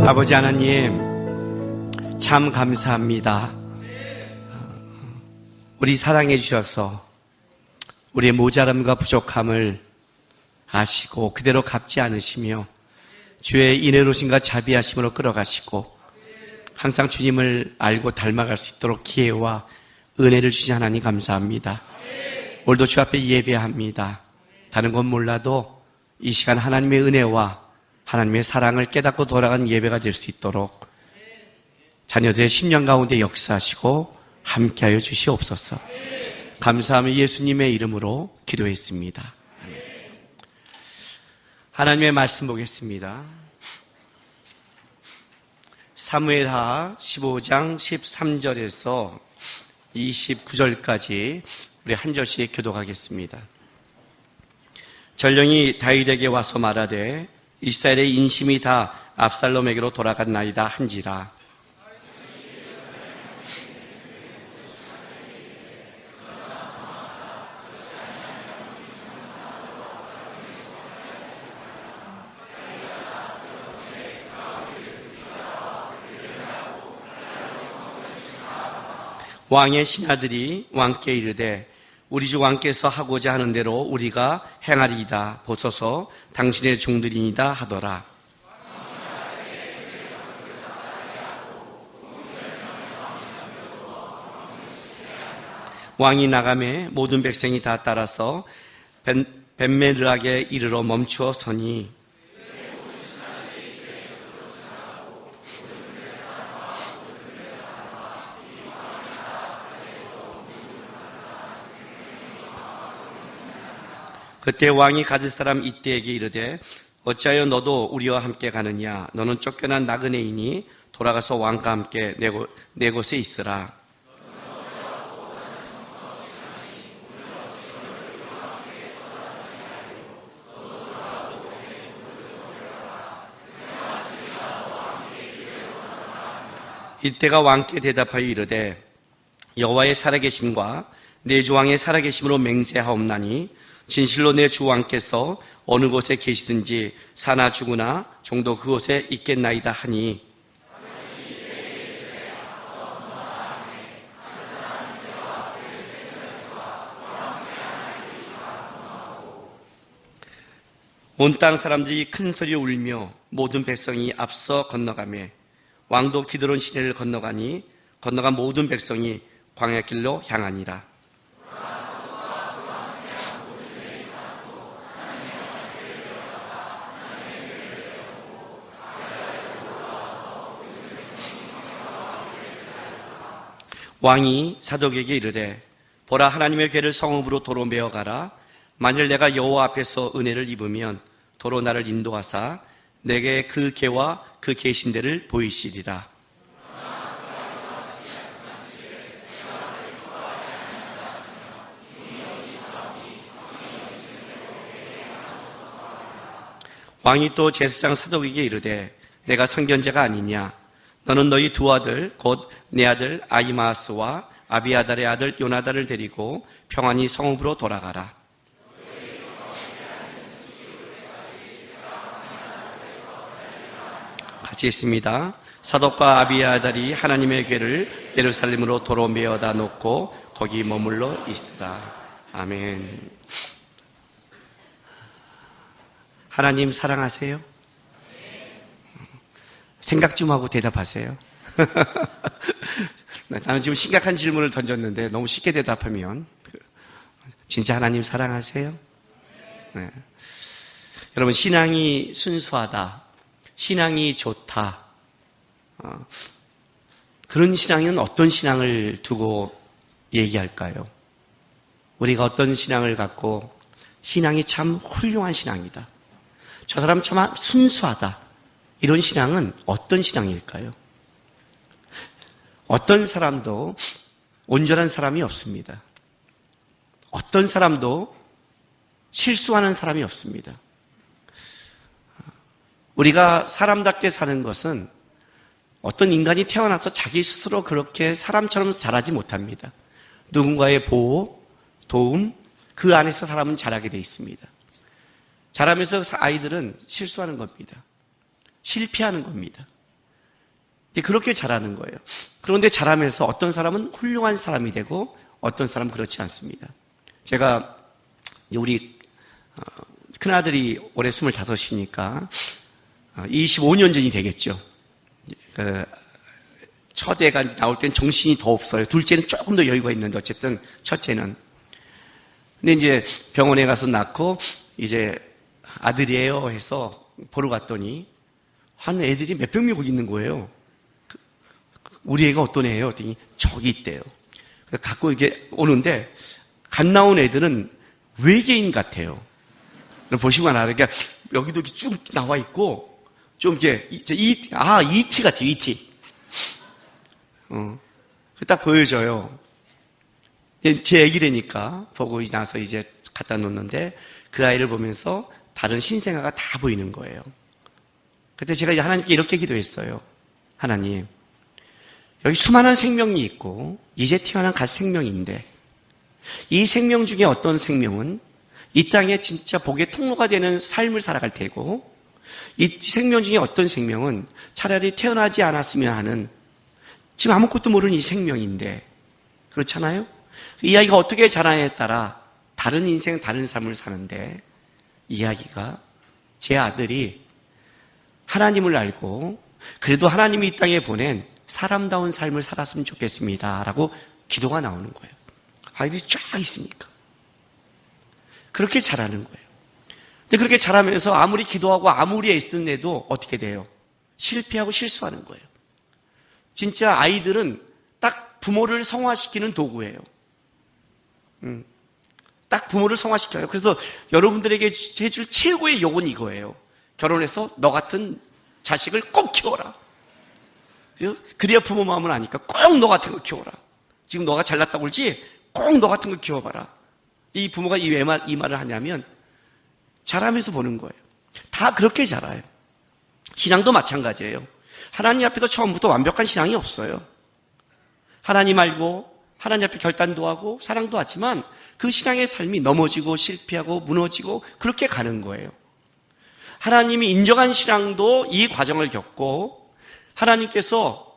아버지 하나님, 참 감사합니다. 우리 사랑해 주셔서 우리의 모자람과 부족함을 아시고 그대로 갚지 않으시며 주의 인애로심과 자비하심으로 끌어가시고 항상 주님을 알고 닮아갈 수 있도록 기회와 은혜를 주신 하나님 감사합니다. 오늘도 주 앞에 예배합니다. 다른 건 몰라도 이 시간 하나님의 은혜와 하나님의 사랑을 깨닫고 돌아간 예배가 될 수 있도록 자녀들의 심령 가운데 역사하시고 함께하여 주시옵소서. 감사하며 예수님의 이름으로 기도했습니다. 하나님의 말씀 보겠습니다. 사무엘하 15장 13절에서 29절까지 우리 한 절씩 교독하겠습니다. 전령이 다윗에게 와서 말하되 이스라엘의 인심이 다 압살롬에게로 돌아갔나이다 한지라. 왕의 신하들이 왕께 이르되 우리 주 왕께서 하고자 하는 대로 우리가 행하리이다. 보소서 당신의 종들이니다 하더라. 왕이 나가매 모든 백성이 다 따라서 벤메르악에 이르러 멈추어 서니 그때 왕이 가질 사람 이때에게 이르되 어찌하여 너도 우리와 함께 가느냐? 너는 쫓겨난 나그네이니 돌아가서 왕과 함께 내 곳에 있으라. 이때가 왕께 대답하여 이르되 여호와의 살아계심과 내 주 왕의 살아계심으로 맹세하옵나니 진실로 내 주 왕께서 어느 곳에 계시든지 사나 죽으나 종도 그곳에 있겠나이다 하니 온 땅 사람들이 큰 소리 울며 모든 백성이 앞서 건너가매 왕도 기드론 시내를 건너간 모든 백성이 광야길로 향하니라. 왕이 사독에게 이르되 보라 하나님의 궤를 성읍으로 도로 메어 가라. 만일 내가 여호와 앞에서 은혜를 입으면 도로 나를 인도하사 내게 그 궤와 그 계신대를 보이시리라. 왕이 또 제사장 사독에게 이르되 내가 선견자가 아니냐? 너는 너희 두 아들 곧 내 아들 아히마아스와 아비아달의 아들 요나단을 데리고 평안히 성읍으로 돌아가라. 같이 있습니다. 사독과 아비아달이 하나님의 궤를 예루살렘으로 도로 메어다 놓고 거기 머물러 있으라. 아멘. 하나님 사랑하세요? 생각 좀 하고 대답하세요. 나는 지금 심각한 질문을 던졌는데 너무 쉽게 대답하면 진짜 하나님 사랑하세요? 네. 여러분 신앙이 순수하다, 신앙이 좋다, 그런 신앙은 어떤 신앙을 두고 얘기할까요? 우리가 어떤 신앙을 갖고 신앙이 참 훌륭한 신앙이다, 저 사람 참 순수하다, 이런 신앙은 어떤 신앙일까요? 어떤 사람도 온전한 사람이 없습니다. 어떤 사람도 실수하는 사람이 없습니다. 우리가 사람답게 사는 것은 어떤 인간이 태어나서 자기 스스로 그렇게 사람처럼 자라지 못합니다. 누군가의 보호, 도움, 그 안에서 사람은 자라게 돼 있습니다. 자라면서 아이들은 실수하는 겁니다. 실패하는 겁니다. 그렇게 자라는 거예요. 그런데 자라면서 어떤 사람은 훌륭한 사람이 되고 어떤 사람은 그렇지 않습니다. 제가 우리 큰아들이 올해 25이니까 25년 전이 되겠죠. 첫 애가 나올 땐 정신이 더 없어요. 둘째는 조금 더 여유가 있는데 어쨌든 첫째는. 근데 이제 병원에 가서 낳고 이제 아들이에요 해서 보러 갔더니 한 애들이 몇백 명 있는 거예요. 우리 애가 어떤 애예요? 그랬더니 저기 있대요. 갖고 이게 오는데 갓 나온 애들은 외계인 같아요. 보시고 알아요. 그러니까 여기도 이렇게 쭉 나와 있고 좀 이렇게 ET 같아요. ET. 딱 보여줘요. 제 애기라니까 보고 나서 이제 갖다 놓는데 그 아이를 보면서 다른 신생아가 다 보이는 거예요. 그때 제가 이제 하나님께 이렇게 기도했어요. 하나님, 여기 수많은 생명이 있고 이제 태어난 갓 생명인데 이 생명 중에 어떤 생명은 이 땅에 진짜 복의 통로가 되는 삶을 살아갈 테고 이 생명 중에 어떤 생명은 차라리 태어나지 않았으면 하는 지금 아무것도 모르는 이 생명인데 그렇잖아요? 이 아이가 어떻게 자라냐에 따라 다른 인생, 다른 삶을 사는데 이 아이가 제 아들이 하나님을 알고 그래도 하나님이 이 땅에 보낸 사람다운 삶을 살았으면 좋겠습니다 라고 기도가 나오는 거예요. 아이들이 쫙 있으니까 그렇게 자라는 거예요. 근데 그렇게 자라면서 아무리 기도하고 아무리 애쓰는 애도 어떻게 돼요? 실패하고 실수하는 거예요. 진짜 아이들은 딱 부모를 성화시키는 도구예요. 딱 부모를 성화시켜요. 그래서 여러분들에게 해줄 최고의 요구는 이거예요. 결혼해서 너 같은 자식을 꼭 키워라. 그래야 부모 마음을 아니까 꼭 너 같은 거 키워라. 지금 너가 잘났다고 그러지? 꼭 너 같은 거 키워봐라. 이 부모가 이 말을 하냐면 자라면서 보는 거예요. 다 그렇게 자라요. 신앙도 마찬가지예요. 하나님 앞에도 처음부터 완벽한 신앙이 없어요. 하나님 알고 하나님 앞에 결단도 하고 사랑도 하지만 그 신앙의 삶이 넘어지고 실패하고 무너지고 그렇게 가는 거예요. 하나님이 인정한 신앙도 이 과정을 겪고 하나님께서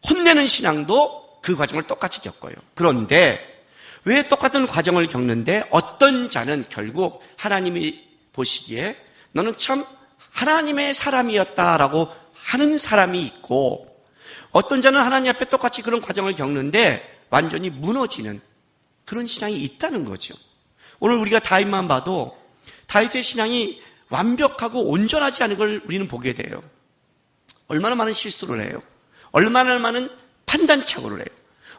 혼내는 신앙도 그 과정을 똑같이 겪어요. 그런데 왜 똑같은 과정을 겪는데 어떤 자는 결국 하나님이 보시기에 너는 참 하나님의 사람이었다라고 하는 사람이 있고 어떤 자는 하나님 앞에 똑같이 그런 과정을 겪는데 완전히 무너지는 그런 신앙이 있다는 거죠. 오늘 우리가 다윗만 봐도 다윗의 신앙이 완벽하고 온전하지 않은 걸 우리는 보게 돼요. 얼마나 많은 실수를 해요. 얼마나 많은 판단착오를 해요.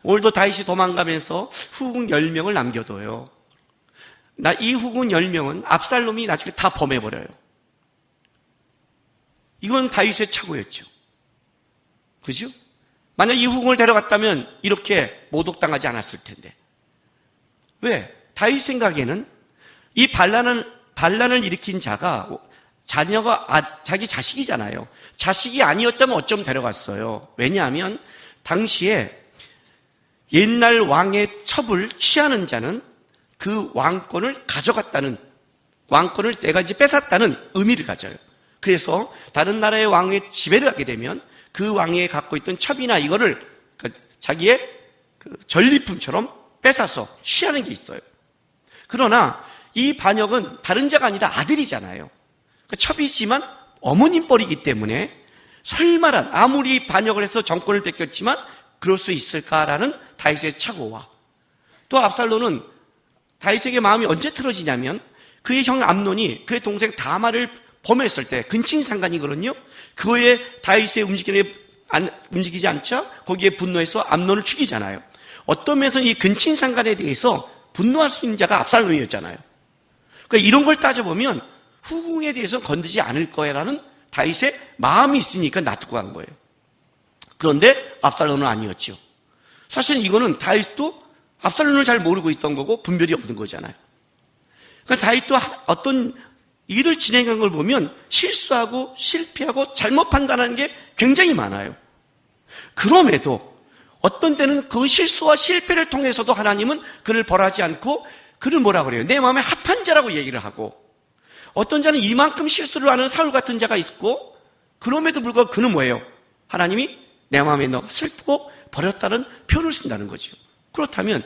오늘도 다윗이 도망가면서 후궁 10명을 남겨둬요. 이 후궁 10명은 압살롬이 나중에 다 범해버려요. 이건 다윗의 착오였죠. 그죠? 만약 이 후궁을 데려갔다면 이렇게 모독당하지 않았을 텐데. 왜? 다윗 생각에는 이 반란을 일으킨 자가 자녀가 자기 자식이잖아요. 자식이 아니었다면 어쩜 데려갔어요. 왜냐하면 당시에 옛날 왕의 첩을 취하는 자는 그 왕권을 가져갔다는, 왕권을 내가 이제 뺏었다는 의미를 가져요. 그래서 다른 나라의 왕의 지배를 하게 되면 그 왕이 갖고 있던 첩이나 이거를 자기의 전리품처럼 뺏어서 취하는 게 있어요. 그러나 이 반역은 다른 자가 아니라 아들이잖아요. 첩이지만 어머님 뻘이기 때문에 설마란 아무리 반역을 해서 정권을 뺏겼지만 그럴 수 있을까라는 다윗의 착오와 또 압살롬은 다윗에게 마음이 언제 틀어지냐면 그의 형 암논이 그의 동생 다말을 범했을 때 근친상간이거든요. 그거에 다윗의 움직이지 않자 거기에 분노해서 암논을 죽이잖아요. 어떤 면에서는 이 근친상간에 대해서 분노할 수 있는 자가 압살롬이었잖아요. 그러니까 이런 걸 따져보면 후궁에 대해서는 건드지 않을 거야라는 다윗의 마음이 있으니까 놔두고 간 거예요. 그런데 압살롬은 아니었죠. 사실 이거는 다윗도 압살롬을 잘 모르고 있던 거고 분별이 없는 거잖아요. 그러니까 다윗도 어떤 일을 진행한 걸 보면 실수하고 실패하고 잘못 판단하는 게 굉장히 많아요. 그럼에도 어떤 때는 그 실수와 실패를 통해서도 하나님은 그를 벌하지 않고 그를 뭐라 그래요? 내 마음에 합한 자라고 얘기를 하고 어떤 자는 이만큼 실수를 하는 사울 같은 자가 있고 그럼에도 불구하고 그는 뭐예요? 하나님이 내 마음에 넣어 슬프고 버렸다는 표현을 쓴다는 거죠. 그렇다면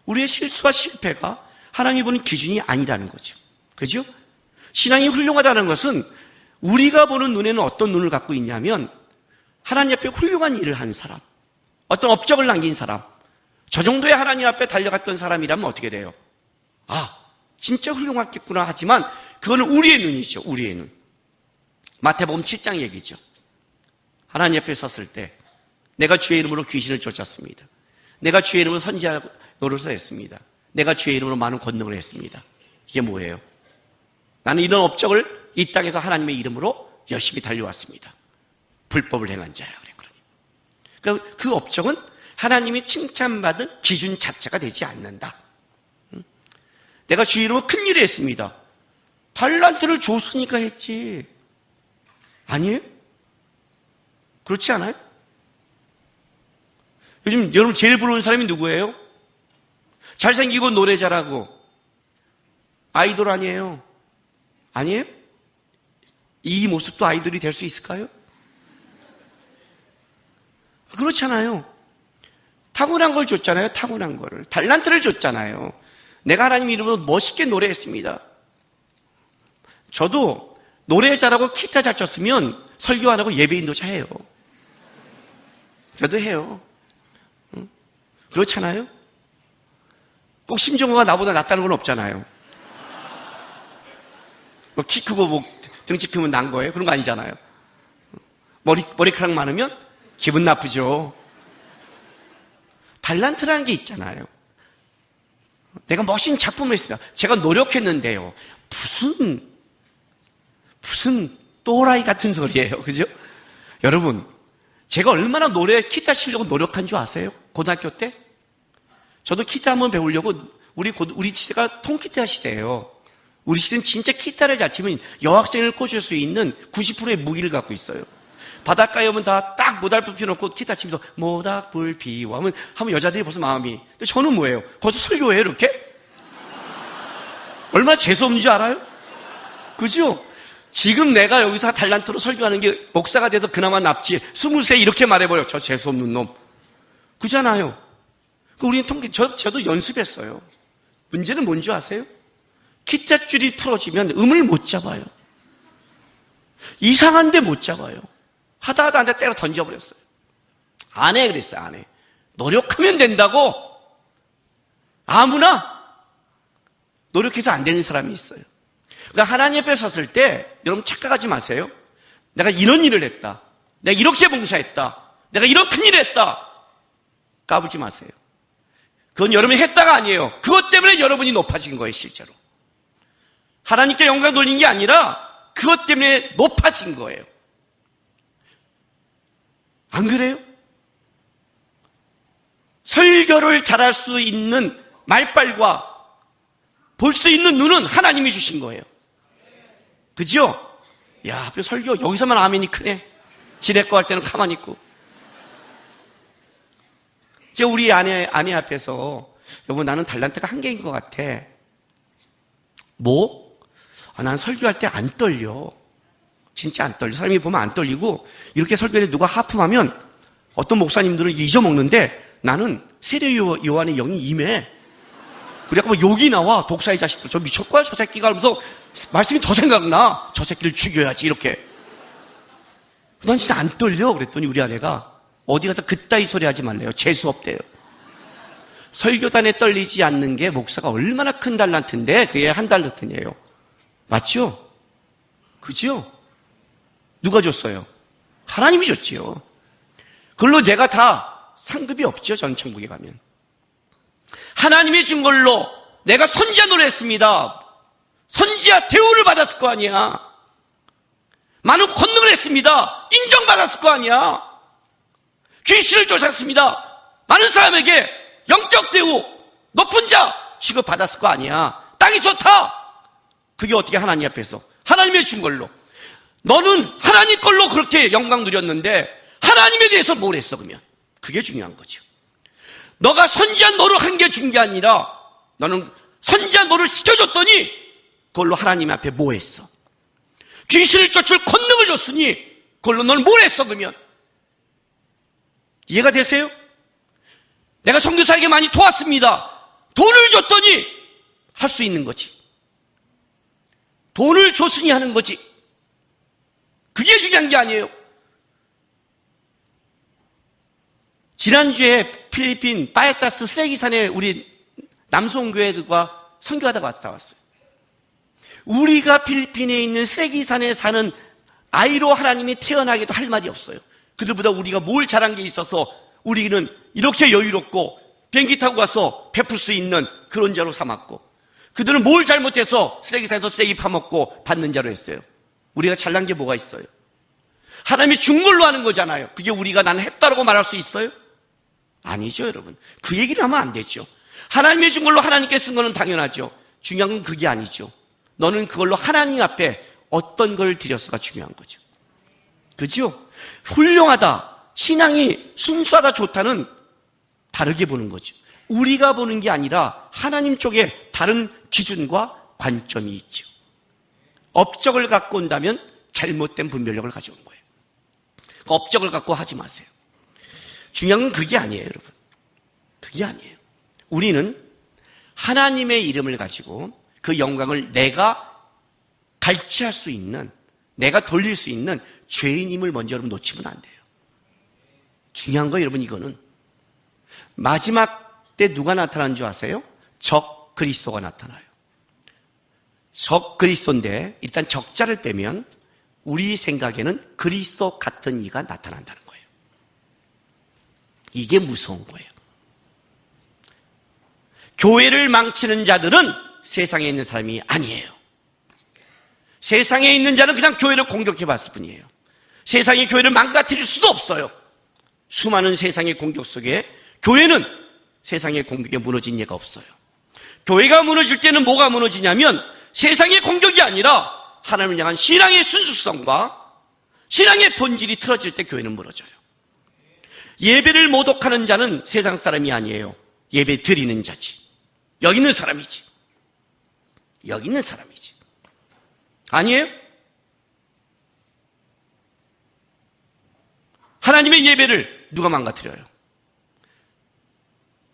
우리의 실수와 실패가 하나님이 보는 기준이 아니라는 거죠. 그죠? 신앙이 훌륭하다는 것은 우리가 보는 눈에는 어떤 눈을 갖고 있냐면 하나님 앞에 훌륭한 일을 한 사람, 어떤 업적을 남긴 사람, 저 정도의 하나님 앞에 달려갔던 사람이라면 어떻게 돼요? 아, 진짜 훌륭하겠구나 하지만 그거는 우리의 눈이죠. 우리의 눈. 마태복음 7장 얘기죠. 하나님 앞에 섰을 때 내가 주의 이름으로 귀신을 쫓았습니다. 내가 주의 이름으로 선지자 노릇을 했습니다. 내가 주의 이름으로 많은 권능을 했습니다. 이게 뭐예요? 나는 이런 업적을 이 땅에서 하나님의 이름으로 열심히 달려왔습니다. 불법을 행한 자야. 그러니까 그 업적은 하나님이 칭찬받은 기준 자체가 되지 않는다. 내가 주의 이름으로 큰 일을 했습니다. 달란트를 줬으니까 했지. 아니에요? 그렇지 않아요? 요즘 여러분 제일 부러운 사람이 누구예요? 잘생기고 노래 잘하고 아이돌 아니에요? 아니에요? 이 모습도 아이돌이 될 수 있을까요? 그렇잖아요. 타고난 걸 줬잖아요. 타고난 거를. 달란트를 줬잖아요. 내가 하나님 이름으로 멋있게 노래했습니다. 저도 노래 잘하고 기타 잘 쳤으면 설교 안 하고 예배 인도자 해요. 저도 해요. 그렇잖아요. 꼭 심정호가 나보다 낫다는 건 없잖아요. 뭐 키 크고 뭐 등치 크면 난 거예요? 그런 거 아니잖아요. 머리카락 많으면 기분 나쁘죠. 달란트라는 게 있잖아요. 내가 멋진 작품을 했습니다. 제가 노력했는데요. 무슨 또라이 같은 소리예요. 그죠? 여러분, 제가 얼마나 기타 치려고 노력한 줄 아세요? 고등학교 때? 저도 기타 한번 배우려고 우리 시대가 통기타 시대예요. 우리 시대는 진짜 기타를 잘 치면 여학생을 꽂을 수 있는 90%의 무기를 갖고 있어요. 바닷가에 오면 다 딱 모닥불 피워놓고 기타 치면서 모닥불 피워 하면 여자들이 벌써 마음이. 근데 저는 뭐예요? 거기서 설교해요 이렇게? 얼마나 재수없는 줄 알아요? 그죠? 지금 내가 여기서 달란트로 설교하는 게 목사가 돼서 그나마 납지 20세 이렇게 말해버려. 저 재수없는 놈. 그잖아요. 우리는 저도 연습했어요. 문제는 뭔지 아세요? 기타 줄이 풀어지면 음을 못 잡아요. 이상한데 못 잡아요. 하다 한테 때려 던져버렸어요. 안 해 그랬어요. 안 해. 노력하면 된다고. 아무나 노력해서 안 되는 사람이 있어요. 그러니까 하나님 앞에 섰을 때 여러분 착각하지 마세요. 내가 이런 일을 했다. 내가 이렇게 봉사했다. 내가 이런 큰 일을 했다. 까불지 마세요. 그건 여러분이 했다가 아니에요. 그것 때문에 여러분이 높아진 거예요. 실제로. 하나님께 영광 돌린 게 아니라 그것 때문에 높아진 거예요. 안 그래요? 설교를 잘할 수 있는 말빨과 볼 수 있는 눈은 하나님이 주신 거예요. 그죠? 야, 하필 설교 여기서만 아멘이 크네. 지레거 할 때는 가만히 있고. 이제 우리 아내 앞에서 여보 나는 달란트가 한 개인 것 같아. 뭐? 난 설교할 때 안 떨려. 진짜 안 떨려. 사람이 보면 안 떨리고 이렇게 설교할 때 누가 하품하면 어떤 목사님들은 잊어먹는데 나는 세례 요한의 영이 임해. 그래갖고 뭐 욕이 나와. 독사의 자식들. 저 미쳤고요 저 새끼가 하면서 말씀이 더 생각나. 저 새끼를 죽여야지 이렇게. 난 진짜 안 떨려. 그랬더니 우리 아내가 어디 가서 그따위 소리 하지 말래요. 재수없대요. 설교단에 떨리지 않는 게 목사가 얼마나 큰 달란트인데 그게 한 달란트예요. 맞죠? 그죠? 누가 줬어요? 하나님이 줬지요. 그걸로 내가 다 상급이 없죠. 전 천국에 가면. 하나님이 준 걸로 내가 선지자 노래했습니다. 선지자 대우를 받았을 거 아니야. 많은 권능을 했습니다. 인정받았을 거 아니야. 귀신을 쫓았습니다. 많은 사람에게 영적 대우, 높은 자 취급받았을 거 아니야. 땅이 좋다. 그게 어떻게 하나님 앞에서 하나님이 준 걸로. 너는 하나님 걸로 그렇게 영광 누렸는데 하나님에 대해서 뭘 했어 그러면? 그게 중요한 거죠. 너가 선지자 노릇한 게 중요한 게 아니라 너는 선지자 노릇 시켜줬더니 그걸로 하나님 앞에 뭐 했어? 귀신을 쫓을 권능을 줬으니 그걸로 너는 뭘 했어 그러면? 이해가 되세요? 내가 선교사에게 많이 도왔습니다. 돈을 줬더니 할 수 있는 거지. 돈을 줬으니 하는 거지. 그게 중요한 게 아니에요. 지난주에 필리핀 파에타스 쓰레기산에 우리 남송교회들과 선교하다가 갔다 왔어요. 우리가 필리핀에 있는 쓰레기산에 사는 아이로 하나님이 태어나기도 할 말이 없어요. 그들보다 우리가 뭘 잘한 게 있어서 우리는 이렇게 여유롭고 비행기 타고 가서 베풀 수 있는 그런 자로 삼았고, 그들은 뭘 잘못해서 쓰레기산에서 쓰레기 파먹고 받는 자로 했어요. 우리가 잘난 게 뭐가 있어요? 하나님이 준 걸로 하는 거잖아요. 그게 우리가 나는 했다라고 말할 수 있어요? 아니죠, 여러분. 그 얘기를 하면 안 되죠. 하나님이 준 걸로 하나님께 쓴 거는 당연하죠. 중요한 건 그게 아니죠. 너는 그걸로 하나님 앞에 어떤 걸 드렸어가 중요한 거죠. 그죠? 훌륭하다, 신앙이 순수하다, 좋다는 다르게 보는 거죠. 우리가 보는 게 아니라 하나님 쪽에 다른 기준과 관점이 있죠. 업적을 갖고 온다면 잘못된 분별력을 가져온 거예요. 업적을 갖고 하지 마세요. 중요한 건 그게 아니에요, 여러분. 그게 아니에요. 우리는 하나님의 이름을 가지고 그 영광을 내가 갈취할 수 있는, 내가 돌릴 수 있는 죄인임을 먼저 여러분 놓치면 안 돼요. 중요한 거 여러분, 이거는 마지막 때 누가 나타나는 줄 아세요? 적 그리스도가 나타나요. 적 그리스도인데 일단 적자를 빼면 우리 생각에는 그리스도 같은 이가 나타난다는 거예요. 이게 무서운 거예요. 교회를 망치는 자들은 세상에 있는 사람이 아니에요. 세상에 있는 자는 그냥 교회를 공격해 봤을 뿐이에요. 세상이 교회를 망가뜨릴 수도 없어요. 수많은 세상의 공격 속에 교회는 세상의 공격에 무너진 예가 없어요. 교회가 무너질 때는 뭐가 무너지냐면 세상의 공격이 아니라 하나님을 향한 신앙의 순수성과 신앙의 본질이 틀어질 때 교회는 무너져요. 예배를 모독하는 자는 세상 사람이 아니에요. 예배 드리는 자지. 여기 있는 사람이지. 여기 있는 사람이지. 아니에요? 하나님의 예배를 누가 망가뜨려요?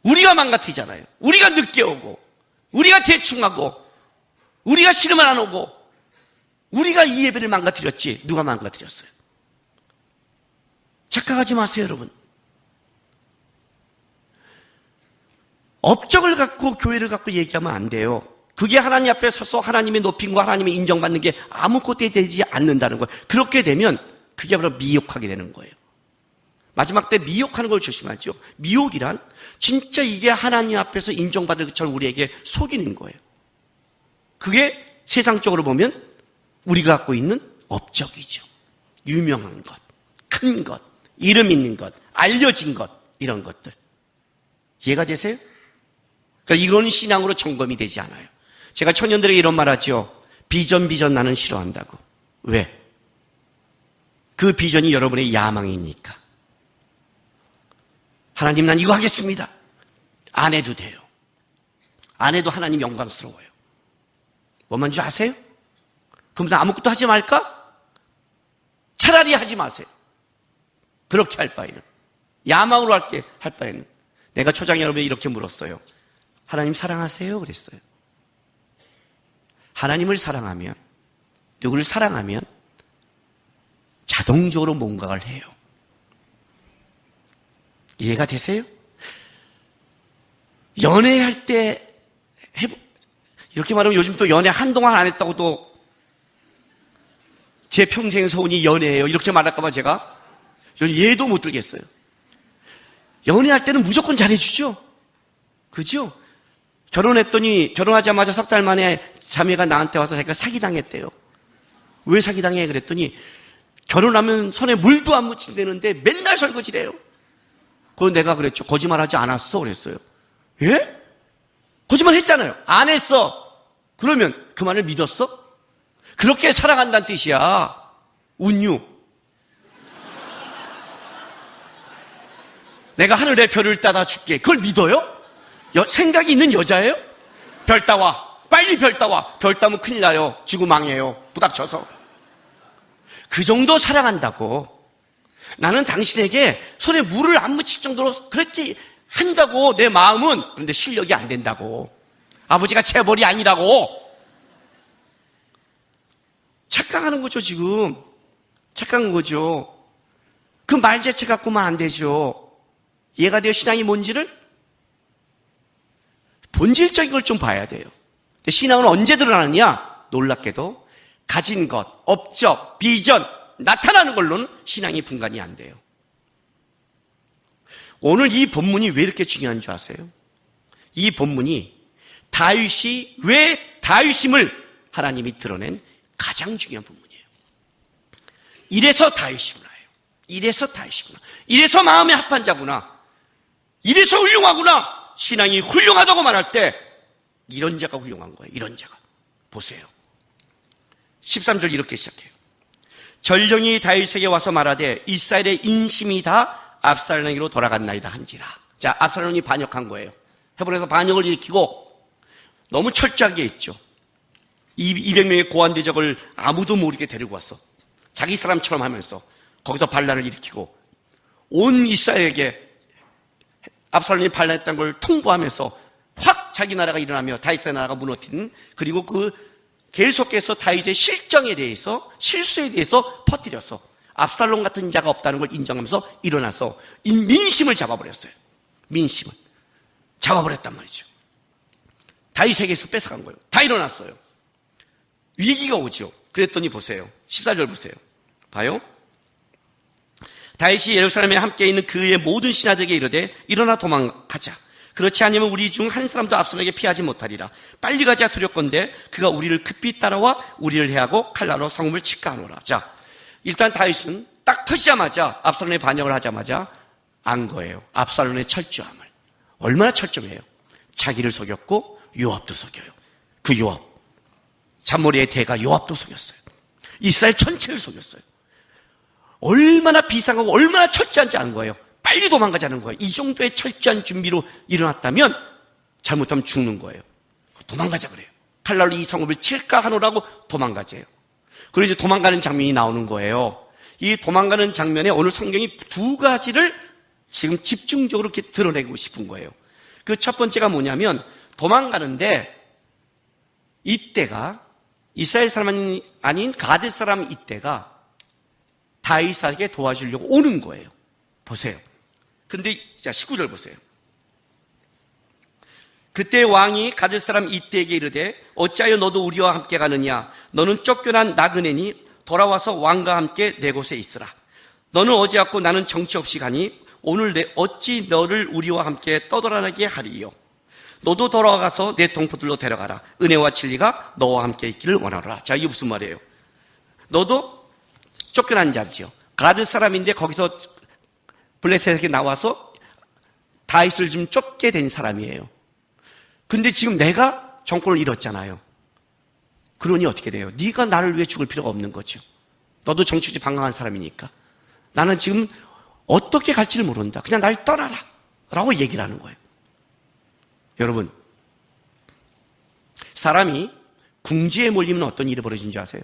우리가 망가뜨리잖아요. 우리가 늦게 오고, 우리가 대충 하고, 우리가 싫으면 안 오고, 우리가 이 예배를 망가뜨렸지 누가 망가뜨렸어요? 착각하지 마세요, 여러분. 업적을 갖고 교회를 갖고 얘기하면 안 돼요. 그게 하나님 앞에 서서 하나님의 높임과 하나님의 인정받는 게 아무것도 되지 않는다는 거예요. 그렇게 되면 그게 바로 미혹하게 되는 거예요. 마지막 때 미혹하는 걸 조심하죠. 미혹이란 진짜 이게 하나님 앞에서 인정받을 것처럼 우리에게 속이는 거예요. 그게 세상적으로 보면 우리가 갖고 있는 업적이죠. 유명한 것, 큰 것, 이름 있는 것, 알려진 것, 이런 것들. 이해가 되세요? 그러니까 이건 신앙으로 점검이 되지 않아요. 제가 청년들에게 이런 말 하죠. 비전 나는 싫어한다고. 왜? 그 비전이 여러분의 야망이니까. 하나님, 난 이거 하겠습니다. 안 해도 돼요. 안 해도 하나님 영광스러워요. 뭐만 줄 아세요? 그럼 나 아무것도 하지 말까? 차라리 하지 마세요. 그렇게 할 바에는. 야망으로 할 바에는. 내가 초장 여러분에 이렇게 물었어요. 하나님 사랑하세요? 그랬어요. 하나님을 사랑하면, 누구를 사랑하면 자동적으로 뭔가를 해요. 이해가 되세요? 연애할 때 이렇게 말하면 요즘 또 연애 한동안 안 했다고 또 제 평생 소원이 연애예요. 이렇게 말할까봐 제가 예도 못 들겠어요. 연애할 때는 무조건 잘해주죠. 그죠? 결혼하자마자 3달 만에 자매가 나한테 와서 자기가 사기당했대요. 왜 사기당해? 그랬더니 결혼하면 손에 물도 안 묻힌다는데 맨날 설거지래요. 그럼 내가 그랬죠. 거짓말하지 않았어? 그랬어요. 예? 거짓말 했잖아요. 안 했어. 그러면 그 말을 믿었어? 그렇게 사랑한다는 뜻이야. 운유. 내가 하늘의 별을 따다 줄게. 그걸 믿어요? 생각이 있는 여자예요? 별 따와. 빨리 별 따와. 별 따면 큰일 나요. 지구 망해요. 부닥쳐서. 그 정도 사랑한다고. 나는 당신에게 손에 물을 안 묻힐 정도로 그렇게 한다고 내 마음은. 그런데 실력이 안 된다고. 아버지가 재벌이 아니라고. 착각하는 거죠, 지금. 착각한 거죠. 그 말 자체 갖고만 안 되죠. 이해가 돼요? 신앙이 뭔지를? 본질적인 걸 좀 봐야 돼요. 근데 신앙은 언제 드러나느냐? 놀랍게도 가진 것, 업적, 비전, 나타나는 걸로는 신앙이 분간이 안 돼요. 오늘 이 본문이 왜 이렇게 중요한 줄 아세요? 이 본문이 다윗이 왜 다윗임을 하나님이 드러낸 가장 중요한 본문이에요. 이래서 다윗이구나. 이래서 다윗이구나. 이래서 마음에 합한 자구나. 이래서 훌륭하구나. 신앙이 훌륭하다고 말할 때 이런 자가 훌륭한 거예요. 이런 자가. 보세요. 13절 이렇게 시작해요. 전령이 다윗에게 와서 말하되 이스라엘의 인심이 다 압살롬에게로 돌아갔나이다 한지라. 자, 압살롬이 반역한 거예요. 헤브론에서 반역을 일으키고 너무 철저하게 했죠. 200명의 고한 대적을 아무도 모르게 데리고 왔어. 자기 사람처럼 하면서 거기서 반란을 일으키고 온 이스라엘에게 압살롬이 반란했다는 걸 통보하면서 확 자기 나라가 일어나며 다윗의 나라가 무너뜨리는, 그리고 그 계속해서 다윗의 실정에 대해서, 실수에 대해서 퍼뜨렸어. 압살롬 같은 자가 없다는 걸 인정하면서 일어나서 민심을 잡아버렸어요. 민심을 잡아버렸단 말이죠. 다윗에게서 뺏어간 거예요. 다 일어났어요. 위기가 오죠. 그랬더니 보세요. 14절 보세요. 봐요. 다윗이 예루살렘에 함께 있는 그의 모든 신하들에게 이르되 일어나 도망가자. 그렇지 않으면 우리 중 한 사람도 압살롬에게 피하지 못하리라. 빨리 가자 두렵건대 그가 우리를 급히 따라와 우리를 해하고 칼날로 성읍을 칠까 하노라. 자, 일단 다윗은 딱 터지자마자, 압살롬의 반역을 하자마자 안 거예요. 압살롬의 철저함을. 얼마나 철저해요. 자기를 속였고 요압도 속여요. 그 요압, 잔머리의 대가 요압도 속였어요. 이스라엘 전체를 속였어요. 얼마나 비상하고 얼마나 철저한지 아는 거예요. 빨리 도망가자는 거예요. 이 정도의 철저한 준비로 일어났다면 잘못하면 죽는 거예요. 도망가자 그래요. 칼날로 이 성읍을 칠까 하노라고 도망가재요. 그리고 이제 도망가는 장면이 나오는 거예요. 이 도망가는 장면에 오늘 성경이 두 가지를 지금 집중적으로 이렇게 드러내고 싶은 거예요. 그 첫 번째가 뭐냐면, 도망가는데 이때가 이스라엘 사람이 아닌 가드 사람 이때가 다윗에게 도와주려고 오는 거예요. 보세요. 근데 자 19절 보세요. 그때 왕이 가드 사람 이때에게 이르되 어찌하여 너도 우리와 함께 가느냐? 너는 쫓겨난 나그네니 돌아와서 왕과 함께 내 곳에 있으라. 너는 어제 왔고 나는 정치 없이 가니 오늘 어찌 너를 우리와 함께 떠돌아가게 하리요? 너도 돌아가서 내 동포들로 데려가라. 은혜와 진리가 너와 함께 있기를 원하노라. 자, 이게 무슨 말이에요? 너도 쫓겨난 자지요. 가드 사람인데 거기서 블레셋에게 나와서 다윗을 좀 쫓게 된 사람이에요. 근데 지금 내가 정권을 잃었잖아요. 그러니 어떻게 돼요? 네가 나를 위해 죽을 필요가 없는 거죠. 너도 정치적으로 방황한 사람이니까. 나는 지금 어떻게 갈지를 모른다. 그냥 날 떠나라 라고 얘기를 하는 거예요. 여러분, 사람이 궁지에 몰리면 어떤 일이 벌어지는 줄 아세요?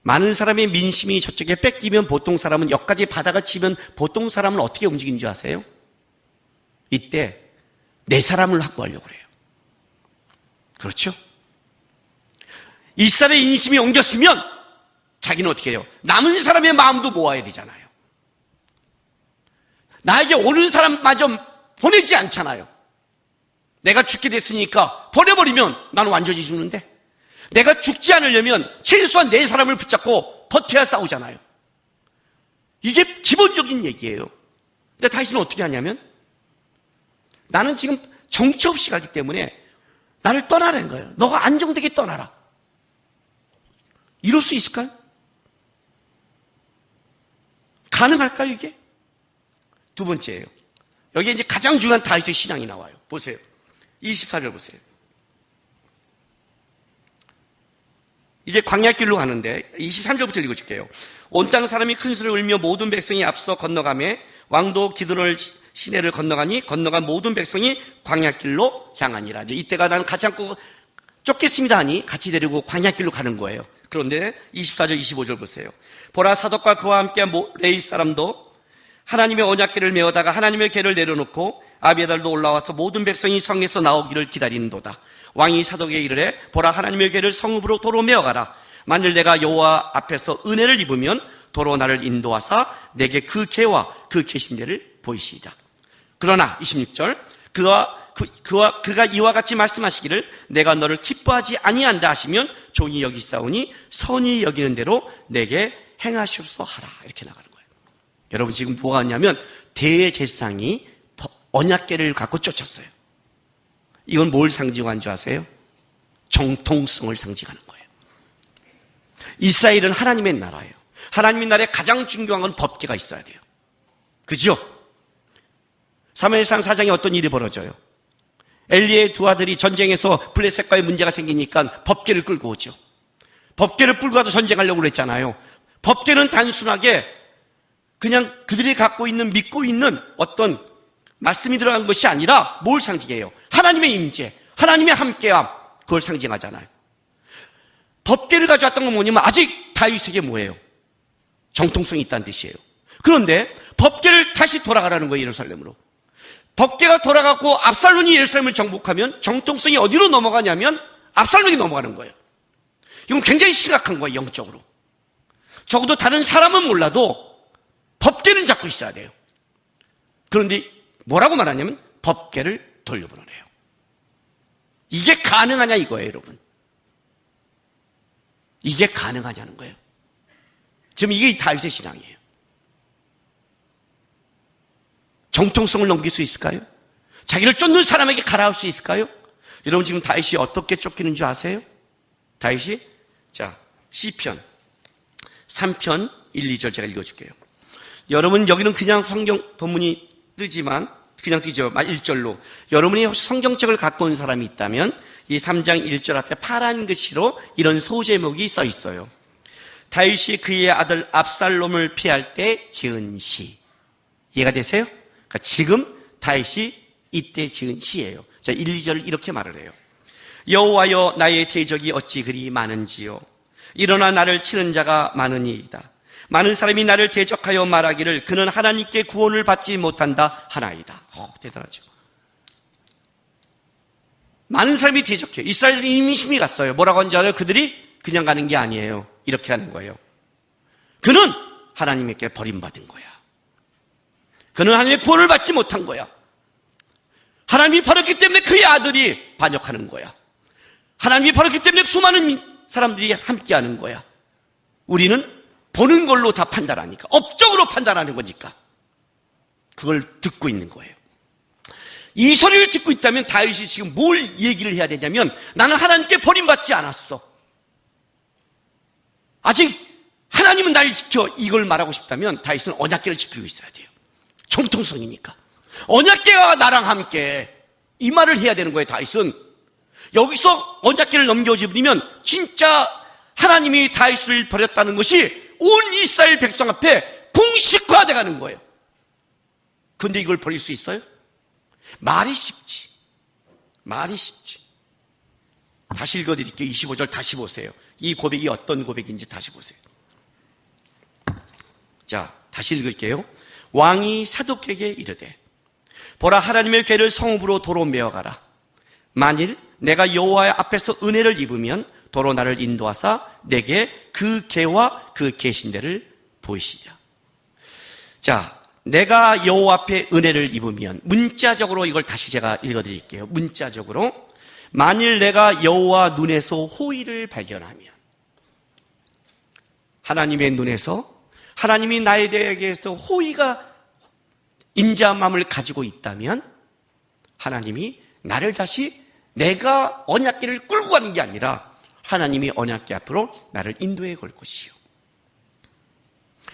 많은 사람의 민심이 저쪽에 뺏기면 보통 사람은, 여기까지 바닥을 치면 보통 사람은 어떻게 움직이는 줄 아세요? 이때 내 사람을 확보하려고 그래요. 그렇죠? 이스라엘의 인심이 옮겼으면 자기는 어떻게 해요? 남은 사람의 마음도 모아야 되잖아요. 나에게 오는 사람마저 보내지 않잖아요. 내가 죽게 됐으니까 보내버리면 나는 완전히 죽는데, 내가 죽지 않으려면 최소한 내 사람을 붙잡고 버텨야 싸우잖아요. 이게 기본적인 얘기예요. 근데 다윗은 어떻게 하냐면, 나는 지금 정처 없이 가기 때문에 나를 떠나라는 거예요. 너가 안정되게 떠나라. 이럴 수 있을까요? 가능할까요, 이게? 두 번째예요. 여기에 이제 가장 중요한 다윗의 신앙이 나와요. 보세요. 24절 보세요. 이제 광야길로 가는데 23절부터 읽어줄게요. 온 땅 사람이 큰 소리를 울며 모든 백성이 앞서 건너가매 왕도 기드론 시내를 건너간 모든 백성이 광야길로 향하니라. 이제 이때가 나는 같이 않고 쫓겠습니다 하니 같이 데리고 광야길로 가는 거예요. 그런데 24절 25절 보세요. 보라, 사독과 그와 함께 레위 사람도 하나님의 언약궤를 메어다가 하나님의 궤를 내려놓고 아비아달도 올라와서 모든 백성이 성에서 나오기를 기다리는도다. 왕이 사독에게 이르되, 보라, 하나님의 궤를 성읍으로 도로 메어가라. 만일 내가 여호와 앞에서 은혜를 입으면 도로 나를 인도하사 내게 그 궤와 그 계신대를 보이시리라. 그러나 26절, 그가 이와 같이 말씀하시기를 내가 너를 기뻐하지 아니한다 하시면 종이 여기사오니 선히 여기는 대로 내게 행하시옵소서 하라. 이렇게 나가는 거예요. 여러분, 지금 뭐가 있냐면 대제사장이 언약궤를 갖고 쫓았어요. 이건 뭘 상징한 줄 아세요? 정통성을 상징하는 거예요. 이스라엘은 하나님의 나라예요. 하나님의 나라에 가장 중요한 건 법궤가 있어야 돼요. 그죠? 사무엘상 4장에 어떤 일이 벌어져요? 엘리의 두 아들이 전쟁에서 블레셋과의 문제가 생기니까 법궤를 끌고 오죠. 법궤를 끌고 가서 전쟁하려고 그랬잖아요. 법궤는 단순하게 그냥 그들이 갖고 있는, 믿고 있는 어떤 말씀이 들어간 것이 아니라 뭘 상징해요? 하나님의 임재, 하나님의 함께함, 그걸 상징하잖아요. 법궤를 가져왔던 건 뭐냐면 아직 다윗에게 뭐예요? 정통성이 있다는 뜻이에요. 그런데 법궤를 다시 돌아가라는 거예요, 예루살렘으로. 법궤가 돌아가고 압살롬이 예루살렘을 정복하면 정통성이 어디로 넘어가냐면 압살롬이 넘어가는 거예요. 이건 굉장히 심각한 거예요, 영적으로. 적어도 다른 사람은 몰라도 법궤는 잡고 있어야 돼요. 그런데 뭐라고 말하냐면 법궤를 돌려보내요. 이게 가능하냐 이거예요, 여러분. 이게 가능하냐는 거예요. 지금 이게 다윗의 신앙이에요. 정통성을 넘길 수 있을까요? 자기를 쫓는 사람에게 가라앉을 수 있을까요? 여러분, 지금 다윗이 어떻게 쫓기는 줄 아세요? 다윗이, 자, 시편 3편 1, 2절 제가 읽어줄게요. 여러분, 여기는 그냥 성경 본문이 뜨지만 그냥 뛰죠. 1절로. 여러분이 혹시 성경책을 갖고 온 사람이 있다면 이 3장 1절 앞에 파란 글씨로 이런 소제목이 써 있어요. 다윗이 그의 아들 압살롬을 피할 때 지은 시. 이해가 되세요? 그러니까 지금 다윗이 이때 지은 시예요. 자, 1, 2절을 이렇게 말을 해요. 여호와여, 나의 대적이 어찌 그리 많은지요. 일어나 나를 치는 자가 많으니이다. 많은 사람이 나를 대적하여 말하기를 그는 하나님께 구원을 받지 못한다 하나이다. 대단하죠. 많은 사람이 대적해요. 이스라엘은 이미 심히 갔어요. 뭐라고 하는지 알아요? 그들이 그냥 가는 게 아니에요. 이렇게 하는 거예요. 그는 하나님께 버림받은 거야. 그는 하나님의 구원을 받지 못한 거야. 하나님이 버렸기 때문에 그의 아들이 반역하는 거야. 하나님이 버렸기 때문에 수많은 사람들이 함께하는 거야. 우리는 보는 걸로 다 판단하니까, 업적으로 판단하는 거니까 그걸 듣고 있는 거예요. 이 소리를 듣고 있다면 다윗이 지금 뭘 얘기를 해야 되냐면 나는 하나님께 버림받지 않았어. 아직 하나님은 날 지켜. 이걸 말하고 싶다면 다윗은 언약궤를 지키고 있어야 돼요. 정통성이니까. 언약궤가 나랑 함께, 이 말을 해야 되는 거예요. 다윗은 여기서 언약궤를 넘겨주면 진짜 하나님이 다윗을 버렸다는 것이 온 이스라엘 백성 앞에 공식화되어 가는 거예요. 근데 이걸 버릴 수 있어요? 말이 쉽지. 말이 쉽지. 다시 읽어드릴게요. 25절 다시 보세요. 이 고백이 어떤 고백인지 다시 보세요. 자, 다시 읽을게요. 왕이 사독에게 이르되, 보라, 하나님의 궤를 성읍으로 도로 메어가라. 만일 내가 여호와 앞에서 은혜를 입으면 도로 나를 인도하사 내게 그 궤와 그 계신대를 보이시자. 자, 내가 여호와 앞에 은혜를 입으면, 문자적으로 이걸 다시 제가 읽어드릴게요. 문자적으로, 만일 내가 여호와 눈에서 호의를 발견하면, 하나님의 눈에서 하나님이 나에 대해서 호의가 인자한 마음을 가지고 있다면 하나님이 나를 다시, 내가 언약궤를 끌고 가는 게 아니라 하나님이 언약궤 앞으로 나를 인도해 걸 것이요.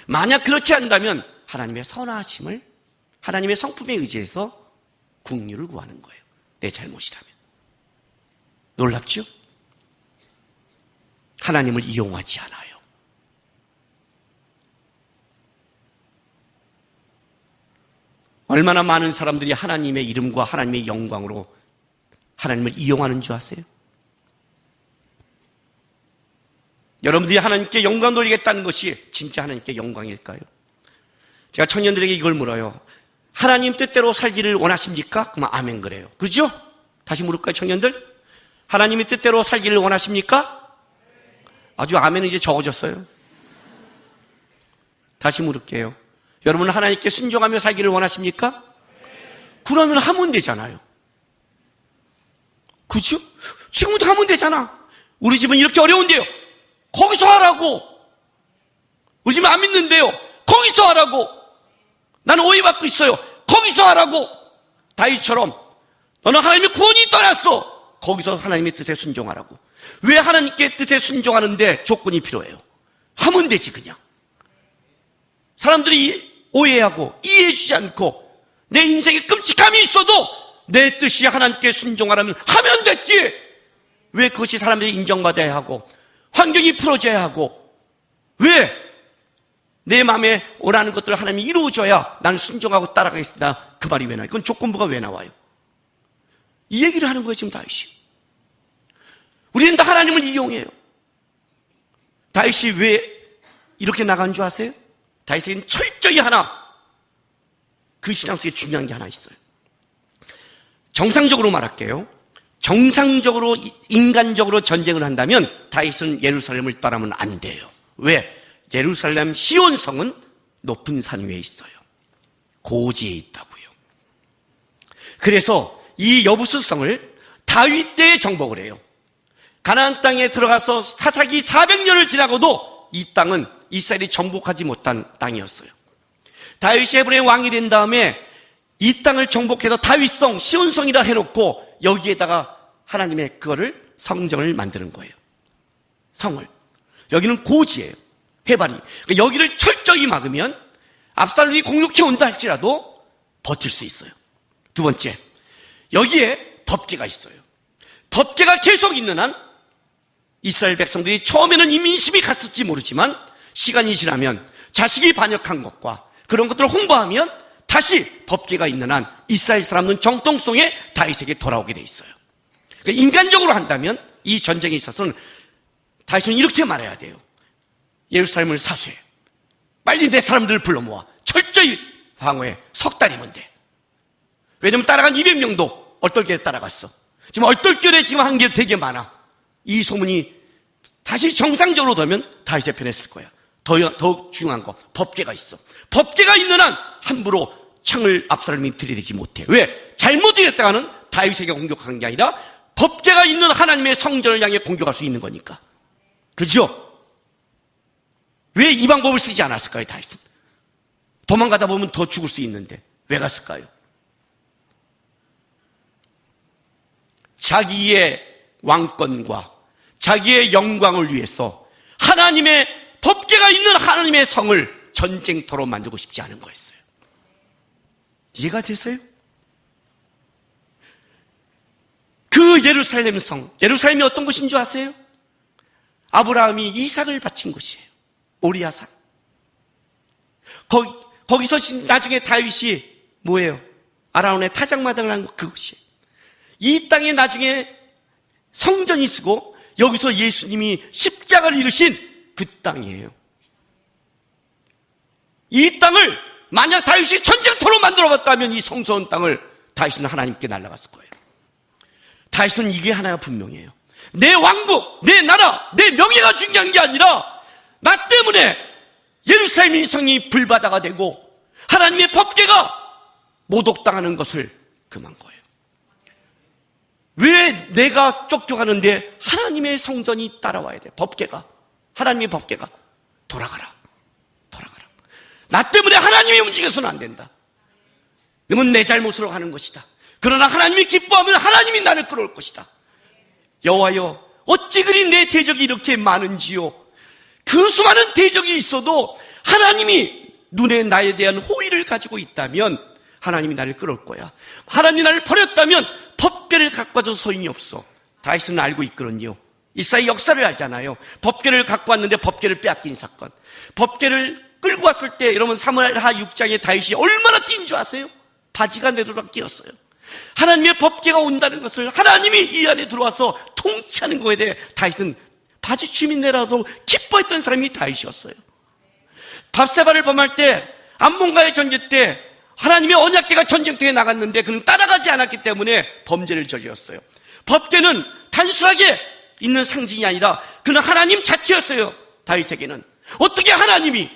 만약 그렇지 않다면 하나님의 선하심을, 하나님의 성품에 의지해서 긍휼을 구하는 거예요. 내 잘못이라면. 놀랍죠? 하나님을 이용하지 않아요. 얼마나 많은 사람들이 하나님의 이름과 하나님의 영광으로 하나님을 이용하는 줄 아세요? 여러분들이 하나님께 영광 돌리겠다는 것이 진짜 하나님께 영광일까요? 제가 청년들에게 이걸 물어요. 하나님 뜻대로 살기를 원하십니까? 그러면 아멘 그래요. 그죠? 다시 물을까요, 청년들? 하나님의 뜻대로 살기를 원하십니까? 아주 아멘은 이제 적어졌어요. 다시 물을게요. 여러분은 하나님께 순종하며 살기를 원하십니까? 그러면 하면 되잖아요. 그죠? 지금부터 하면 되잖아. 우리 집은 이렇게 어려운데요. 거기서 하라고. 우리 집은 안 믿는데요. 거기서 하라고. 나는 오해받고 있어요. 거기서 하라고. 다윗처럼 너는 하나님의 구원이 떠났어. 거기서 하나님의 뜻에 순종하라고. 왜 하나님께 뜻에 순종하는데 조건이 필요해요? 하면 되지 그냥. 사람들이 오해하고 이해해주지 않고 내 인생에 끔찍함이 있어도 내 뜻이 하나님께 순종하라면 하면 됐지. 왜 그것이 사람들이 인정받아야 하고 환경이 풀어져야 하고 왜 내 마음에 원하는 것들을 하나님이 이루어줘야 나는 순종하고 따라가겠습니다. 그 말이 왜 나와요? 그건 조건부가 왜 나와요? 이 얘기를 하는 거예요 지금 다윗이. 우리는 다 하나님을 이용해요. 다윗이 왜 이렇게 나간 줄 아세요? 다윗에게는 철저히 하나 그 신앙 속에 중요한 게 하나 있어요. 정상적으로 말할게요. 정상적으로 인간적으로 전쟁을 한다면 다윗은 예루살렘을 떠나면 안 돼요. 왜? 예루살렘 시온성은 높은 산 위에 있어요. 고지에 있다고요. 그래서 이 여부스성을 다윗 때에 정복을 해요. 가나안 땅에 들어가서 사사기 400년을 지나고도 이 땅은 이스라엘이 정복하지 못한 땅이었어요. 다윗이 헤브론의 왕이 된 다음에 이 땅을 정복해서 다윗성, 시온성이라 해놓고 여기에다가 하나님의 그거를 성전을 만드는 거예요. 성을. 여기는 고지예요. 해발이. 그러니까 여기를 철저히 막으면 압살롬이 공격해 온다 할지라도 버틸 수 있어요. 두 번째, 여기에 법궤가 있어요. 법궤가 계속 있는 한 이스라엘 백성들이 처음에는 이민심이 갔을지 모르지만 시간이 지나면 자식이 반역한 것과 그런 것들을 홍보하면 다시 법궤가 있는 한 이스라엘 사람은 정통성에 다윗에게 돌아오게 돼 있어요. 그러니까 인간적으로 한다면 이 전쟁에 있어서는 다윗은 이렇게 말해야 돼요. 예루살렘을 사수해. 빨리 내 사람들을 불러 모아. 철저히 방어해. 석 달이면 돼. 왜냐면 따라간 200명도 얼떨결에 따라갔어. 지금 얼떨결에 지금 한 게 되게 많아. 이 소문이 다시 정상적으로 되면 다윗의 편에 쓸 거야. 더욱 중요한 거, 법궤가 있어. 법궤가 있는 한 함부로 창을 압살롬이 들이대지 못해. 왜? 잘못이겠다가는 다윗에게 공격한 게 아니라 법궤가 있는 하나님의 성전을 향해 공격할 수 있는 거니까. 그죠? 왜 이 방법을 쓰지 않았을까요, 다윗은? 도망가다 보면 더 죽을 수 있는데 왜 갔을까요? 자기의 왕권과 자기의 영광을 위해서 하나님의 법궤가 있는 하나님의 성을 전쟁터로 만들고 싶지 않은 거였어요. 이해가 되세요? 그 예루살렘 성, 예루살렘이 어떤 곳인 줄 아세요? 아브라함이 이삭을 바친 곳이에요. 모리아산. 거기서 나중에 다윗이 뭐예요? 아라논의 타작마당을 한 그곳이에요. 이 땅에 나중에 성전이 쓰고 여기서 예수님이 십자가를 이루신 그 땅이에요. 이 땅을 만약 다윗이 전쟁터로 만들어갔다면 이 성소원 땅을 다윗은 하나님께 날아갔을 거예요. 다윗은 이게 하나가 분명해요. 내 왕국, 내 나라, 내 명예가 중요한 게 아니라 나 때문에 예루살렘 성이 불바다가 되고 하나님의 법궤가 모독당하는 것을 금한 거예요. 왜 내가 쫓겨가는데 하나님의 성전이 따라와야 돼? 법궤가, 하나님의 법궤가 돌아가라. 나 때문에 하나님이 움직여서는 안 된다. 이건 내 잘못으로 가는 것이다. 그러나 하나님이 기뻐하면 하나님이 나를 끌어올 것이다. 여호와여, 어찌 그리 내 대적이 이렇게 많은지요. 그 수많은 대적이 있어도 하나님이 눈에 나에 대한 호의를 가지고 있다면 하나님이 나를 끌어올 거야. 하나님이 나를 버렸다면 법궤를 갖고 와서 소용이 없어. 다윗은 알고 있거든요. 이스라엘 역사를 알잖아요. 법궤를 갖고 왔는데 법궤를 빼앗긴 사건. 법궤를 끌고 왔을 때 여러분 사무엘하 6장에 다윗이 얼마나 뛴 줄 아세요? 바지가 내도록 끼었어요. 하나님의 법궤가 온다는 것을 하나님이 이 안에 들어와서 통치하는 거에 대해 다윗은 바지 주민 내라도 기뻐했던 사람이 다윗이었어요. 밧세바를 범할 때, 암몬과의 전쟁 때 하나님의 언약궤가 전쟁터에 나갔는데 그는 따라가지 않았기 때문에 범죄를 저질렀어요. 법궤는 단순하게 있는 상징이 아니라 그는 하나님 자체였어요. 다윗에게는. 어떻게 하나님이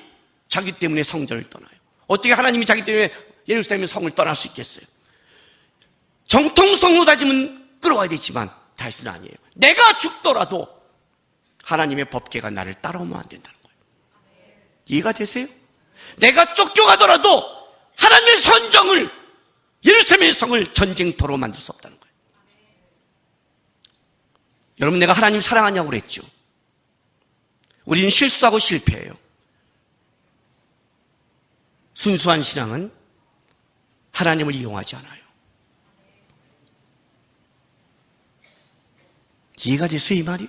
자기 때문에 성전을 떠나요? 어떻게 하나님이 자기 때문에 예루살렘의 성을 떠날 수 있겠어요? 정통성으로 따지면 끌어와야 되지만 다윗은 아니에요. 내가 죽더라도 하나님의 법궤가 나를 따라오면 안 된다는 거예요. 이해가 되세요? 내가 쫓겨가더라도 하나님의 선정을, 예루살렘의 성을 전쟁터로 만들 수 없다는 거예요. 여러분, 내가 하나님 사랑하냐고 그랬죠. 우리는 실수하고 실패해요. 순수한 신앙은 하나님을 이용하지 않아요. 이해가 됐어요, 이 말이?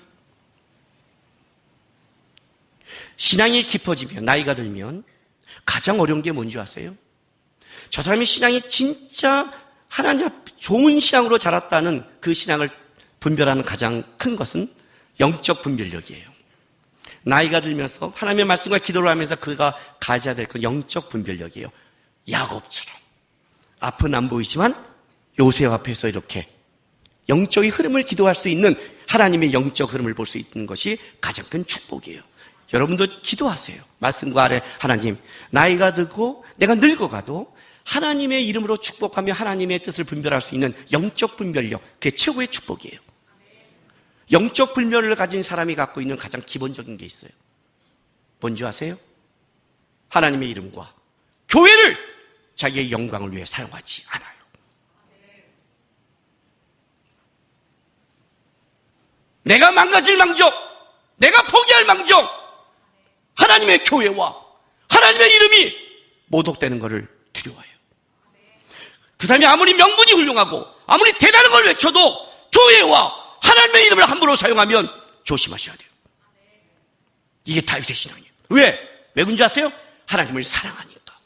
신앙이 깊어지면, 나이가 들면 가장 어려운 게 뭔지 아세요? 저 사람이 신앙이 진짜 하나님 앞 좋은 신앙으로 자랐다는 그 신앙을 분별하는 가장 큰 것은 영적 분별력이에요. 나이가 들면서 하나님의 말씀과 기도를 하면서 그가 가져야 될 그 영적 분별력이에요. 야곱처럼 앞은 안 보이지만 요셉 앞에서 이렇게 영적인 흐름을 기도할 수 있는 하나님의 영적 흐름을 볼 수 있는 것이 가장 큰 축복이에요. 여러분도 기도하세요. 말씀과 아래 하나님, 나이가 들고 내가 늙어가도 하나님의 이름으로 축복하며 하나님의 뜻을 분별할 수 있는 영적 분별력, 그게 최고의 축복이에요. 영적 분별을 가진 사람이 갖고 있는 가장 기본적인 게 있어요. 뭔지 아세요? 하나님의 이름과 교회를 자기의 영광을 위해 사용하지 않아요. 내가 망가질 망정, 내가 포기할 망정, 하나님의 교회와 하나님의 이름이 모독되는 것을 두려워해요. 그 사람이 아무리 명분이 훌륭하고 아무리 대단한 걸 외쳐도 교회와 하나님의 이름을 함부로 사용하면 조심하셔야 돼요. 이게 다윗의 신앙이에요. 왜 그런지 아세요? 하나님을 사랑하니까.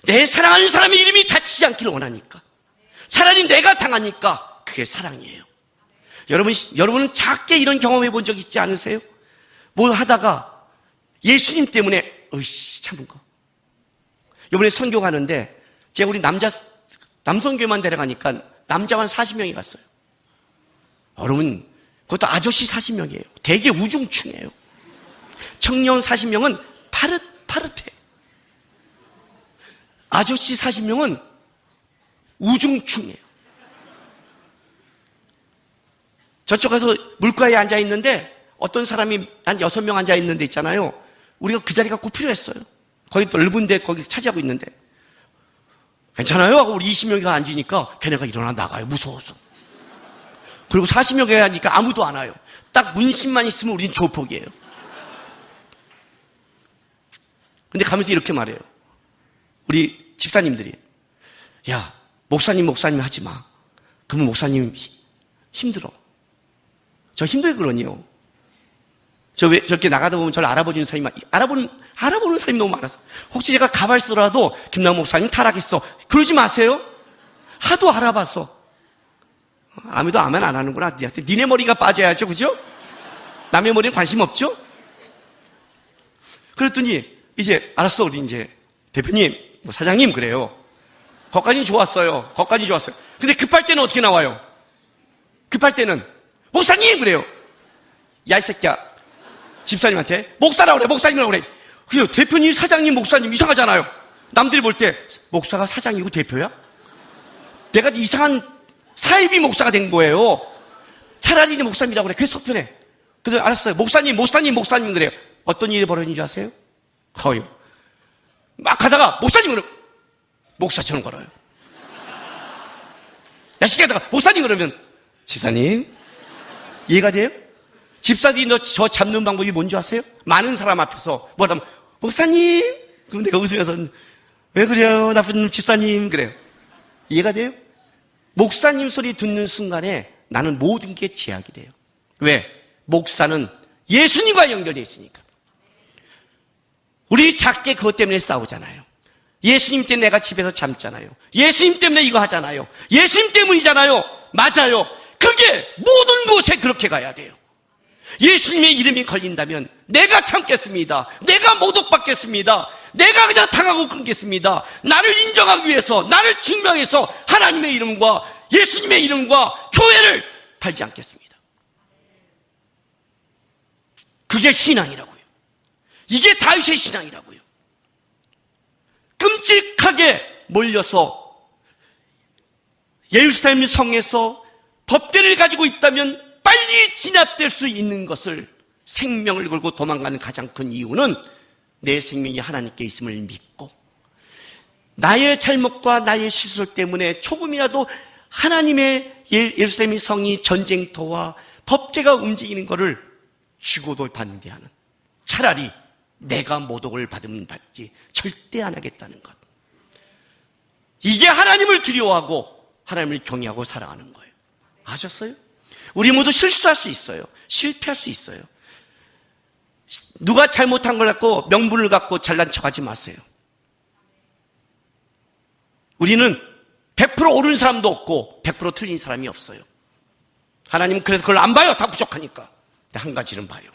내 사랑하는 사람의 이름이 다치지 않기를 원하니까. 차라리 내가 당하니까 그게 사랑이에요. 여러분은 작게 이런 경험해 본 적 있지 않으세요? 뭐 하다가 예수님 때문에 참은 거. 이번에 선교 가는데 제가 우리 남성교회만 데려가니까 남자만 40명이 갔어요. 여러분, 그것도 아저씨 40명이에요. 되게 우중충해요. 청년 40명은 파릇파릇해. 아저씨 40명은 우중충해요. 저쪽 가서 물가에 앉아 있는데 어떤 사람이 한 6명 앉아 있는 데 있잖아요. 우리가 그 자리가 꼭 필요했어요. 거기 넓은데 거기 차지하고 있는데 괜찮아요? 하고 우리 20명이 앉으니까 걔네가 일어나 나가요. 무서워서. 그리고 40명이 하니까 아무도 안 와요. 딱 문신만 있으면 우린 조폭이에요. 근데 가면서 이렇게 말해요. 우리 집사님들이, 야, 목사님 하지 마. 그러면 목사님 힘들어. 저 힘들거든요. 저 왜 저렇게 나가다 보면 저를 알아보는 사람이 알아보는 사람이 너무 많았어. 혹시 제가 가발 쓰더라도 김남욱 목사님 타락했어. 그러지 마세요. 하도 알아봤어. 아무도 아멘 안 하는구나. 니네 머리가 빠져야죠, 그죠? 남의 머리는 관심 없죠? 그랬더니 이제 알았어, 우리 이제 대표님, 뭐 사장님 그래요. 거기까지는 좋았어요. 근데 급할 때는 어떻게 나와요? 급할 때는 목사님 그래요. 야, 이 새끼야. 집사님한테 목사라고 그래, 목사님이라고 그래. 그래요. 대표님, 사장님, 목사님 이상하잖아요. 남들이 볼 때 목사가 사장이고 대표야? 내가 이상한 사이비 목사가 된 거예요. 차라리 이제 목사님이라고 그래. 그게 속편해. 그래서 알았어요. 목사님 그래요. 어떤 일이 벌어진 줄 아세요? 거요. 막 하다가 목사님 그러면 목사처럼 걸어요. 야식게 하다가 목사님 그러면 집사님. 이해가 돼요? 집사들이 저 잡는 방법이 뭔지 아세요? 많은 사람 앞에서 뭐라면 목사님. 그럼 내가 웃으면서 왜 그래요? 나쁜 집사님. 그래요. 이해가 돼요? 목사님 소리 듣는 순간에 나는 모든 게 제약이 돼요. 왜? 목사는 예수님과 연결되어 있으니까. 우리 작게 그것 때문에 싸우잖아요. 예수님 때문에 내가 집에서 잠잖아요. 예수님 때문에 이거 하잖아요. 예수님 때문이잖아요. 맞아요. 그게 모든 곳에 그렇게 가야 돼요. 예수님의 이름이 걸린다면 내가 참겠습니다. 내가 모독받겠습니다. 내가 그냥 당하고 끊겠습니다. 나를 인정하기 위해서, 나를 증명해서 하나님의 이름과 예수님의 이름과 교회를 팔지 않겠습니다. 그게 신앙이라고요. 이게 다윗의 신앙이라고요. 끔찍하게 몰려서 예루살렘 성에서 법궤를 가지고 있다면 빨리 진압될 수 있는 것을 생명을 걸고 도망가는 가장 큰 이유는 내 생명이 하나님께 있음을 믿고 나의 잘못과 나의 실수 때문에 조금이라도 하나님의 예루살렘 성이 전쟁터와 법궤가 움직이는 것을 죽어도 반대하는, 차라리 내가 모독을 받으면 받지 절대 안 하겠다는 것. 이게 하나님을 두려워하고 하나님을 경외하고 사랑하는 거예요. 아셨어요? 우리 모두 실수할 수 있어요. 실패할 수 있어요. 누가 잘못한 걸 갖고 명분을 갖고 잘난 척하지 마세요. 우리는 100% 옳은 사람도 없고 100% 틀린 사람이 없어요. 하나님은 그래서 그걸 안 봐요. 다 부족하니까. 근데 한 가지는 봐요.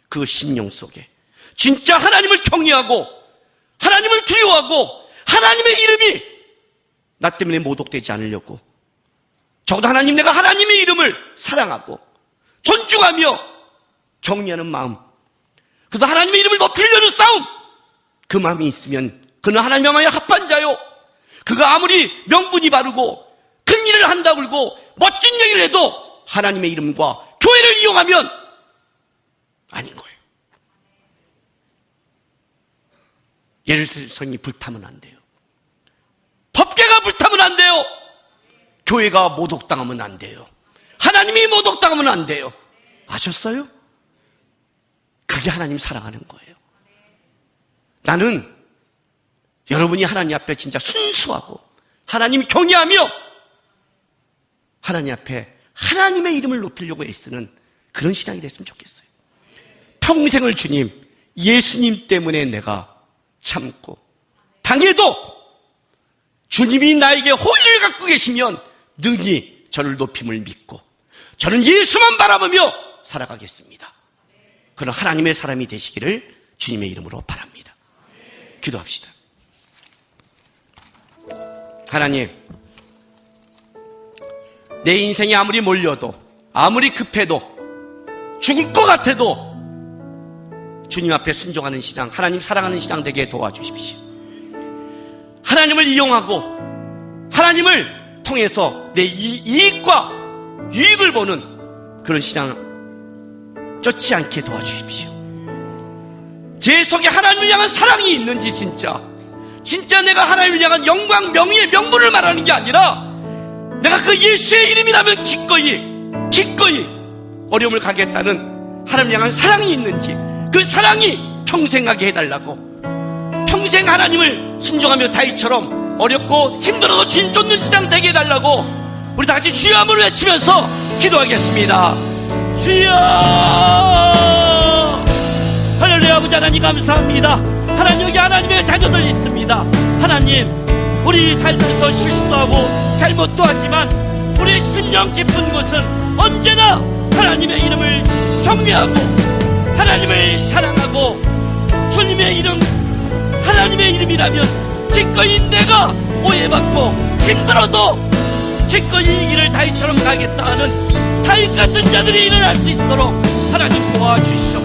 그 심령 속에 진짜 하나님을 경외하고 하나님을 두려워하고 하나님의 이름이 나 때문에 모독되지 않으려고, 적어도 하나님, 내가 하나님의 이름을 사랑하고 존중하며 경외하는 마음, 그래서 하나님의 이름을 높이려는 싸움, 그 마음이 있으면 그는 하나님의 마음에 합한 자요. 그가 아무리 명분이 바르고 큰 일을 한다고 그러고 멋진 얘기를 해도 하나님의 이름과 교회를 이용하면 아닌 거예요. 예루살렘이 불타면 안 돼요. 법궤가 불타면 안 돼요. 교회가 모독당하면 안 돼요. 하나님이 모독당하면 안 돼요. 아셨어요? 그게 하나님 사랑하는 거예요. 나는 여러분이 하나님 앞에 진짜 순수하고 하나님 경외하며 하나님 앞에 하나님의 이름을 높이려고 애쓰는 그런 신앙이 됐으면 좋겠어요. 평생을 주님, 예수님 때문에 내가 참고 당해도 주님이 나에게 호의를 갖고 계시면 능히 저를 높임을 믿고 저는 예수만 바라보며 살아가겠습니다. 그런 하나님의 사람이 되시기를 주님의 이름으로 바랍니다. 기도합시다. 하나님, 내 인생이 아무리 몰려도 아무리 급해도 죽을 것 같아도 주님 앞에 순종하는 신앙, 하나님 사랑하는 신앙 되게 도와주십시오. 하나님을 이용하고 하나님을 통해서 내 이익과 유익을 보는 그런 신앙 쫓지 않게 도와주십시오. 제 속에 하나님을 향한 사랑이 있는지 진짜 내가 하나님을 향한 영광, 명예, 명분을 말하는 게 아니라 내가 그 예수의 이름이라면 기꺼이 어려움을 가겠다는 하나님을 향한 사랑이 있는지, 그 사랑이 평생 하게 해달라고, 평생 하나님을 순종하며 다윗처럼 어렵고 힘들어도 주님 쫓는 신앙 되게 해달라고 우리 다 같이 주여 한번 외치면서 기도하겠습니다. 주여! 할렐루야. 아버지 하나님 감사합니다. 하나님, 여기 하나님의 자녀들 있습니다. 하나님, 우리 살면서 실수하고 잘못도 하지만 우리 심령 깊은 곳은 언제나 하나님의 이름을 경외하고 하나님을 사랑하고 주님의 이름, 하나님의 이름이라면 기꺼이 내가 오해받고 힘들어도 기꺼이 이 길을 다윗처럼 가겠다 하는 다윗 같은 자들이 일어날 수 있도록 하나님 도와주시옵소서.